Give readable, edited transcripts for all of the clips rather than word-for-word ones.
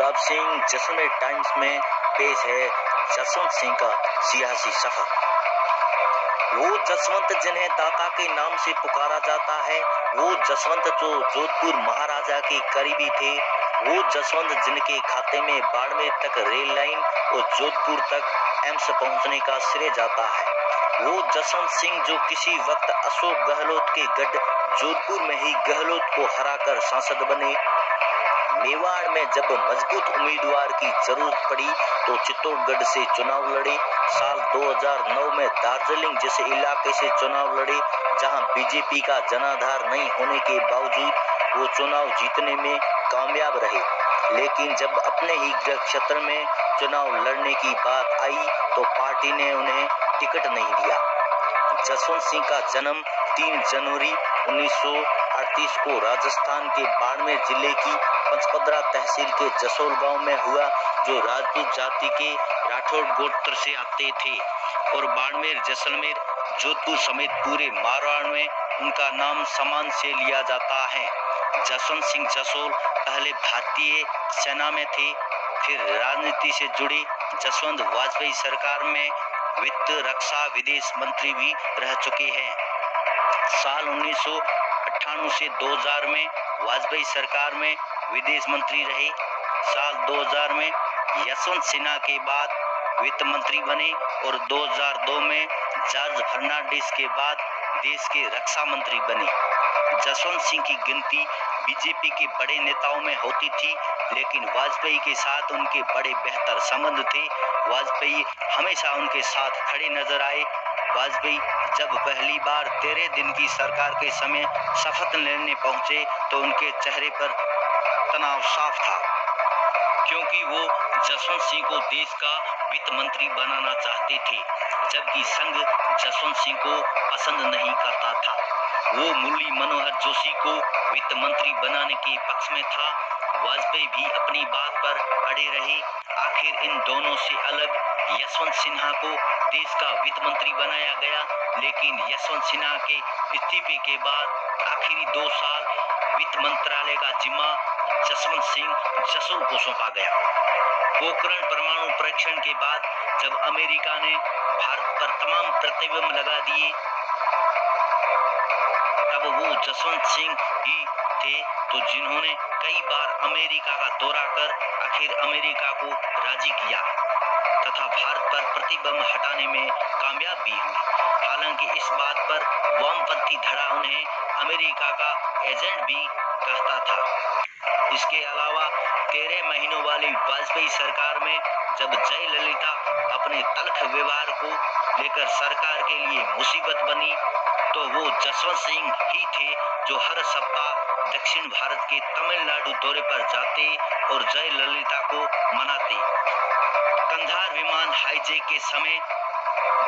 Punjab Singh Jaisalmer times में पेश है जसवंत सिंह का सियासी सफर। वो जसवंत जिन्हें दाता के नाम से पुकारा जाता है, वो जसवंत जो जोधपुर महाराजा के करीबी थे, वो जसवंत जिनके खाते में बाड़मेर तक रेल लाइन और जोधपुर तक एम्स पहुंचने का श्रेय जाता है, वो जसवंत सिंह जो किसी वक्त अशोक गहलोत के गढ़ जोधपुर में ही गहलोत को हराकर सांसद बने। मेवाड़ में जब मजबूत उम्मीदवार की जरूरत पड़ी तो चित्तौड़गढ़ से चुनाव लड़े। साल 2009 में दार्जिलिंग जैसे इलाके से चुनाव लड़े, जहां बीजेपी का जनाधार नहीं होने के बावजूद वो चुनाव जीतने में कामयाब रहे। लेकिन जब अपने ही गृह क्षेत्र में चुनाव लड़ने की बात आई तो पार्टी ने उन्हें टिकट नहीं दिया। जसवंत सिंह का जन्म 3 जनवरी 1938 को राजस्थान के बाड़मेर जिले की पंचपदरा तहसील के जसोल गांव में हुआ, जो राजपूत जाति के राठौड़ गोत्र से आते थे और बाड़मेर, जैसलमेर, जोधपुर समेत पूरे मारवाड़ में उनका नाम सम्मान से लिया जाता है। जसवंत सिंह जसोल पहले भारतीय सेना में थे, फिर राजनीति से जुड़े। जसवंत वाजपेयी सरकार में वित्त, रक्षा, विदेश मंत्री भी रह चुके हैं। साल 1998 से 2000 में वाजपेयी सरकार में विदेश मंत्री रहे। साल 2000 में यशवंत सिन्हा के बाद वित्त मंत्री बने और 2002 में जॉर्ज फर्नांडिस के बाद देश के रक्षा मंत्री बने। जसवंत सिंह की गिनती बीजेपी के बड़े नेताओं में होती थी, लेकिन वाजपेयी के साथ उनके बड़े बेहतर संबंध थे। वाजपेयी हमेशा उनके साथ खड़े नजर आए। वाजपेयी जब पहली बार 13 दिन की सरकार के समय शपथ लेने पहुंचे तो उनके चेहरे पर तनाव साफ था, क्योंकि वो जसवंत सिंह को देश का वित्त मंत्री बनाना चाहते थे, जबकि संघ जसवंत सिंह को पसंद नहीं करता था। वो मुरली मनोहर जोशी को वित्त मंत्री बनाने के पक्ष में था। वाजपेयी भी अपनी बात पर अड़े रहे। आखिर इन दोनों से अलग यशवंत सिन्हा को देश का वित्त मंत्री बनाया गया, लेकिन यशवंत सिन्हा के इस्तीफे के बाद आखिरी 2 साल वित्त मंत्रालय का जिम्मा जसवंत सिंह जसोल को सौंपा गया। पोखरण परमाणु परीक्षण के बाद जब अमेरिका ने भारत पर तमाम प्रतिबंध लगा दिए, तब वो जसवंत सिंह ही थे तो जिन्होंने कई बार अमेरिका का दौरा कर आखिर अमेरिका को राजी किया तथा भारत पर प्रतिबंध हटाने में कामयाब भी हुए। हालांकि इस बात पर वामपंथी धड़ा उन्हें अमेरिका का एजेंट भी कहता था। इसके अलावा 13 महीनों वाली वाजपेयी सरकार में जब जयललिता अपने तल्ख व्यवहार को लेकर सरकार के लिए मुसीबत बनी, तो वो जसवंत सिंह ही थे जो हर सप्ताह दक्षिण भारत के तमिलनाडु दौरे पर जाते और जयललिता को मनाते। कंधार विमान हाईजैक के समय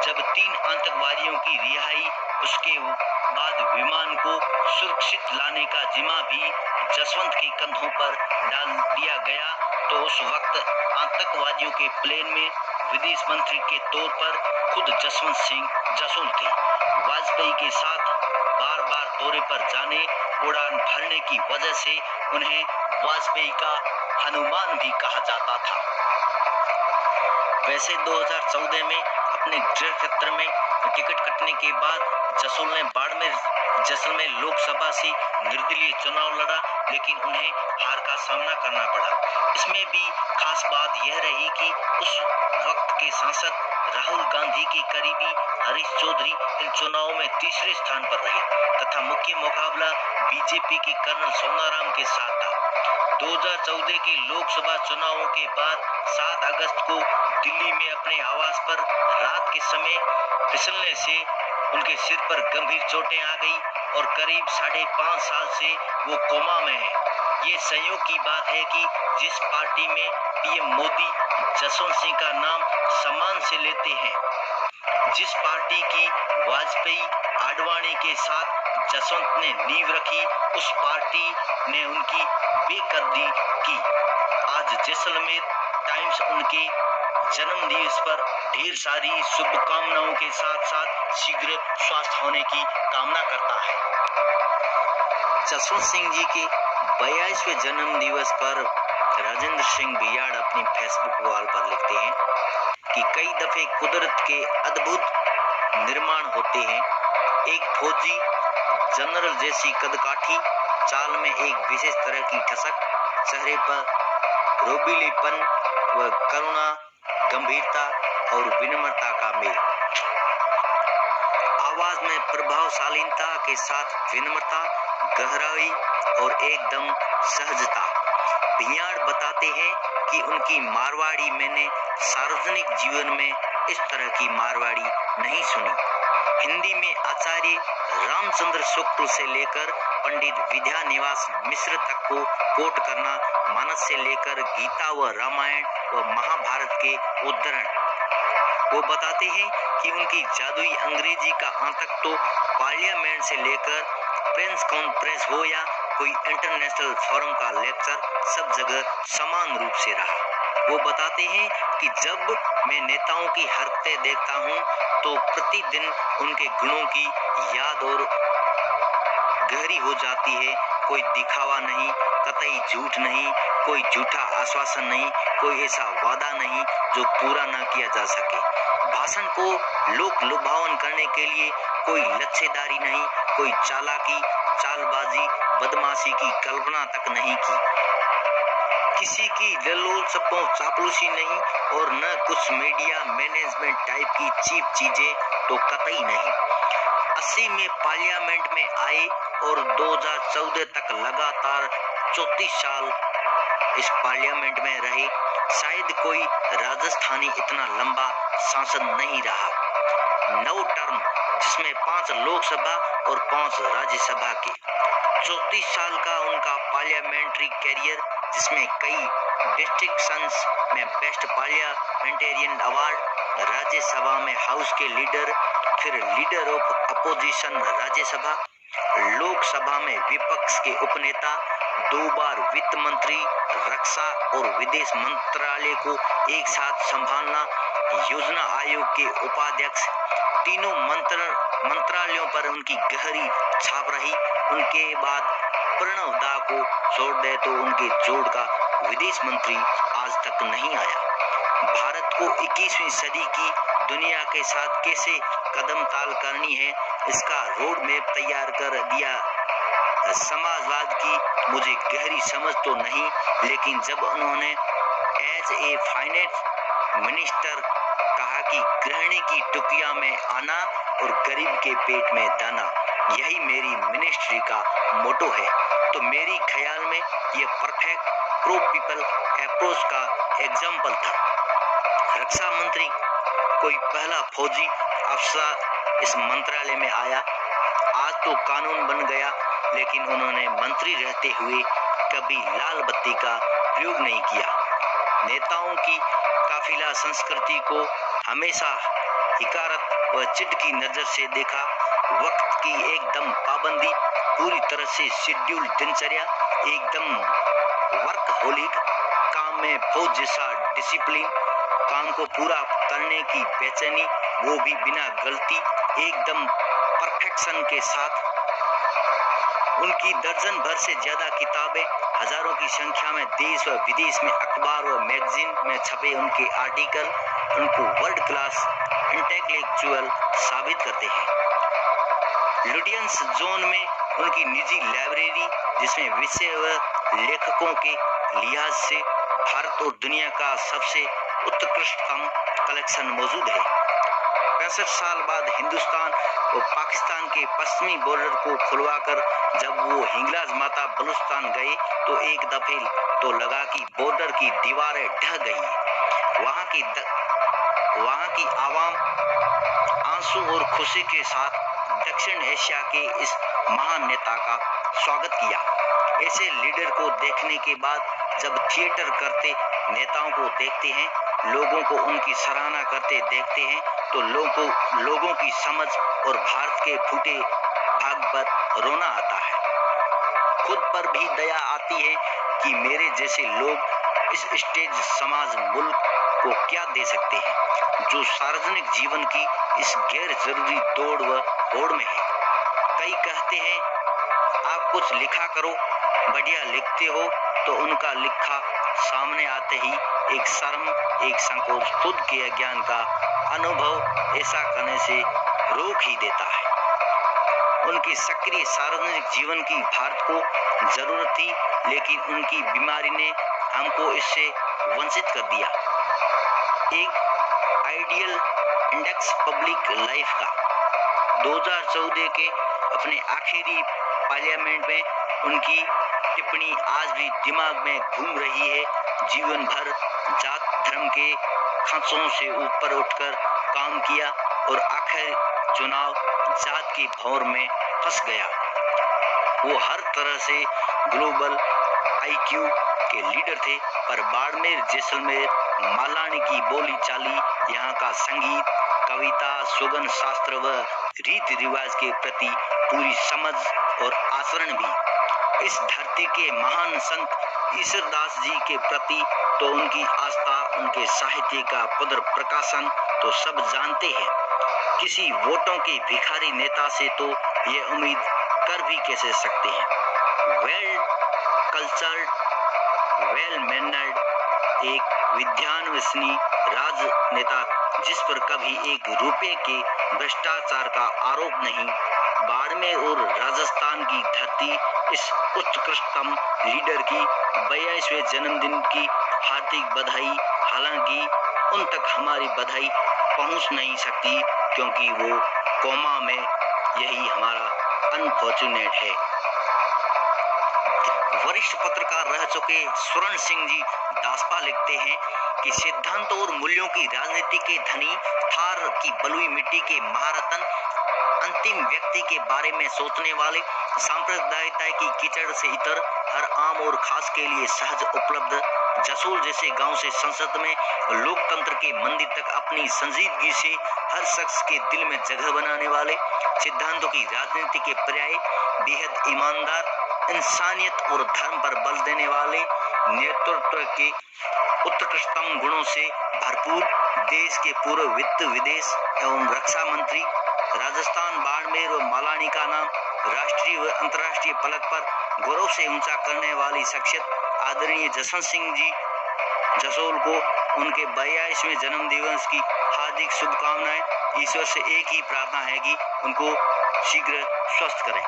जब 3 आतंकवादियों की रिहाई, उसके बाद विमान को सुरक्षित लाने का जिम्मा भी जसवंत के कंधों पर डाल दिया गया, तो उस वक्त आतंकवादियों के प्लेन में विदेश मंत्री के तौर पर खुद जसवंत सिंह जसोल थे। वाजपेयी के साथ बार बार दौरे पर जाने, उड़ान भरने की वजह से उन्हें वाजपेयी का हनुमान भी कहा जाता था। वैसे 2014 में अपने गृह क्षेत्र में टिकट कटने के बाद जसोल ने बाड़मेर, जैसलमेर लोकसभा से निर्दलीय चुनाव लड़ा, लेकिन उन्हें हार का सामना करना पड़ा। इसमें भी खास बात यह रही कि उस वक्त के सांसद राहुल गांधी के करीबी हरीश चौधरी इन चुनावों में तीसरे स्थान पर रहे तथा मुख्य मुकाबला बीजेपी की कर्नल सोनाराम के साथ था। 2014 के लोकसभा चुनावों के बाद 7 अगस्त को दिल्ली में अपने आवास पर रात के समय फिसलने से उनके सिर पर गंभीर चोटें आ गई और करीब 5.5 साल से वो कोमा में है। ये संयोग की बात है कि जिस पार्टी में पीएम मोदी जसवंत सिंह का नाम सम्मान से लेते हैं, जिस पार्टी की वाजपेयी, आडवाणी के साथ जसवंत ने नींव रखी, उस पार्टी ने उनकी बेकदरी की। आज जैसलमेर टाइम्स उनके जन्म दिवस पर ढेर सारी शुभकामनाओं के साथ साथ शीघ्र स्वास्थ्य होने की कामना करता है। जसवंत सिंह जी के 42वें जन्म दिवस पर राजेंद्र सिंह बियाड़ अपनी फेसबुक वॉल पर लिखते हैं कि कई दफे कुदरत के अद्भुत निर्माण होते हैं। एक फौजी जनरल जैसी कदकाठी चाल में एक विशेष तरह की ठसक, चेहरे पर रोबीलेपन व करुणा, गंभीरता और विनम्रता का मेल, आवाज में प्रभावशालीता के साथ विनम्रता, गहराई और एकदम सहजता। बियाड़ बताते हैं कि उनकी मारवाड़ी मैंने सार्वजनिक जीवन में इस तरह की मारवाड़ी नहीं सुनी। हिंदी में आचार्य रामचंद्र शुक्ल से लेकर पंडित विद्यानिवास मिश्र तक को कोट करना, मानस से लेकर गीता व रामायण व महाभारत के उद्धरण। वो बताते हैं कि उनकी जादुई अंग्रेजी का आतंक तो पार्लियामेंट से लेकर प्रेस कॉन्फ्रेंस हो या कोई इंटरनेशनल फोरम का लेक्चर, सब जगह समान रूप से रहा। वो बताते हैं कि जब मैं नेताओं की हरकतें देखता हूँ तो प्रतिदिन उनके गुणों की याद और गहरी हो जाती है। कोई दिखावा नहीं, कतई झूठ नहीं, कोई झूठा आश्वासन नहीं, कोई ऐसा वादा नहीं जो पूरा न किया जा सके। भाषण को लोक लुभावन करने के लिए कोई लच्छेदारी नहीं, कोई चालाकी, चालबाजी, बदमाशी की कल्पना तक नहीं की, किसी की ललोचपों चापलूसी नहीं और न कुछ मीडिया मैनेजमेंट टाइप की चीप चीजें तो कतई नहीं। 80 में पार्लियामेंट में आए और 2014 तक लगातार 34 साल इस पार्लियामेंट में रहे। शायद कोई राजस्थानी इतना लंबा सांसद नहीं रहा। 9 टर्म, जिसमें 5 लोकसभा और 5 राज्यसभा के। 34 साल का उनका पार्लियामेंट्री कैरियर, जिसमें कई डिस्ट्रिक्शंस में बेस्ट पार्लियामेंटेरियन अवार्ड, राज्यसभा में हाउस के लीडर, फिर leader of opposition Rajya Sabha, Lok Sabha में विपक्ष के उपनेता, 2 बार वित्त मंत्री, रक्षा और विदेश मंत्रालय को एक साथ संभालना, योजना आयोग के उपाध्यक्ष, तीनों मंत्रालयों पर उनकी गहरी छाप रही। उनके बाद प्रणव दा को छोड़ दे तो उनके जोड़ का विदेश मंत्री आज तक नहीं आया। भारत को 21वीं सदी की दुनिया के साथ कैसे कदम ताल करनी है, इसका रोड मैप तैयार कर दिया। समाजवाद की मुझे गहरी समझ तो नहीं, लेकिन जब उन्होंने एज ए फाइनेंस मिनिस्टर कहा कि गृहिणी की टुकिया में आना और गरीब के पेट में दाना, यही मेरी मिनिस्ट्री का मोटो है, तो मेरी ख्याल में ये परफेक्ट प्रो पीपल अप्रोच का एग्जाम्पल था। रक्षा मंत्री कोई पहला फौजी अफसर इस मंत्रालय में आया। आज तो कानून बन गया, लेकिन उन्होंने मंत्री रहते हुए कभी लाल बत्ती का प्रयोग नहीं किया। नेताओं की काफिला संस्कृति को हमेशा हिकारत व चिढ़ की नजर से देखा। वक्त की एकदम पाबंदी, पूरी तरह से शेड्यूल दिनचर्या, एकदम वर्कहोलिक, काम में फौज जैसा डिसिप्लिन, काम को पूरा करने की बेचैनी, वो भी बिना गलती, एकदम परफेक्शन के साथ। उनकी दर्जन भर से ज्यादा किताबें, हजारों की संख्या में देश व विदेश में अखबार व मैगजीन में छपे उनके आर्टिकल उनको वर्ल्ड क्लास इंटेलेक्चुअल साबित करते हैं। लुटियंस जोन में उनकी निजी लाइब्रेरी, जिसमें विषय व लेखकों के लिहाज से भारत और दुनिया का सबसे उत्कृष्टतम कलेक्शन मौजूद है। 65 साल बाद हिंदुस्तान और पाकिस्तान के पश्चिमी बॉर्डर को खुलवाकर जब वो हिंगलाज माता बलूचिस्तान गए तो एक दफे तो लगा कि बॉर्डर की दीवारें ढह गई। वहाँ की आवाम आंसू और खुशी के साथ दक्षिण एशिया के इस महान नेता का स्वागत किया। ऐसे लीडर को देखने के बाद जब थिएटर करते नेताओं को देखते हैं, लोगों को उनकी सराहना करते देखते हैं, तो लोगों की समझ और भारत के फूटे भाग पर रोना आता है। खुद पर भी दया आती है कि मेरे जैसे लोग इस स्टेज समाज मुल्क को क्या दे सकते हैं, जो सार्वजनिक जीवन की इस गैर जरूरी दौड़ व होड़ में है। कई कहते हैं आप कुछ लिखा करो, बढ़िया लिखते हो तो उनका लिखा सामने आते ही एक शर्म, एक संकोच, खुद के अज्ञान का अनुभव ऐसा करने से रोक ही देता है। उनकी सक्रिय सार्वजनिक जीवन की भारत को जरूरत थी, लेकिन उनकी बीमारी ने हमको इससे वंचित कर दिया। एक आइडियल इंडेक्स पब्लिक लाइफ का 2014 के अपने आखिरी पार्लियामेंट में उनकी टिप्पणी आज भी दिमाग में घूम रही है। जीवन भर जात धर्म के खांचों से ऊपर उठकर काम किया और आखिर चुनाव जात की भौर में फंस गया। वो हर तरह से ग्लोबल आईक्यू के लीडर थे, पर बाड़मेर, जैसलमेर, मालानी की बोली चाली, यहाँ का संगीत, कविता, सुगन शास्त्र व रीति रिवाज के प्रति पूरी समझ और आचरण भी। इस धरती के महान संत ईश्वरदास जी के प्रति तो उनकी आस्था, उनके साहित्य का पुनः प्रकाशन तो सब जानते हैं। किसी वोटों के भिखारी नेता से तो ये उम्मीद कर भी कैसे सकते हैं। वेल कल्चर्ड, वेल मैनर्ड, एक विद्वान राजनेता जिस पर कभी एक रुपए के भ्रष्टाचार का आरोप नहीं। बाड़मेर और राजस्थान की धरती इस उत्कृष्टतम लीडर की 42वें जन्मदिन की हार्दिक बधाई। हालांकि उन तक हमारी बधाई पहुंच नहीं सकती, क्योंकि वो कोमा में, यही हमारा अनफॉर्चुनेट है। वरिष्ठ पत्रकार रह चुके स्वर्ण सिंह जी दासपा लिखते हैं कि सिद्धांतों और मूल्यों की राजनीति के धनी, थार की बलुई मिट्टी के महारतन, अंतिम व्यक्ति के बारे में सोचने वाले, सांप्रदायिकता की कीचड़ से इतर, हर आम और खास के लिए सहज उपलब्ध, जसोल जैसे गांव से संसद में, लोकतंत्र के मंदिर तक अपनी संजीदगी से हर शख्स के दिल में जगह बनाने वाले, सिद्धांतों की राजनीति के पर्याय, बेहद ईमानदार, इंसानियत और धर्म पर बल देने वाले, नेतृत्व के उत्कृष्टतम गुणों से भरपूर, देश के पूर्व वित्त, विदेश एवं रक्षा मंत्री, राजस्थान, बाड़मेर व मालानी का नाम राष्ट्रीय व अंतर्राष्ट्रीय पलक पर गौरव से ऊंचा करने वाली शख्सियत आदरणीय जसवंत सिंह जी जसोल को उनके 42वें जन्मदिवस की हार्दिक शुभकामनाएं। ईश्वर से एक ही प्रार्थना है कि उनको शीघ्र स्वस्थ करें।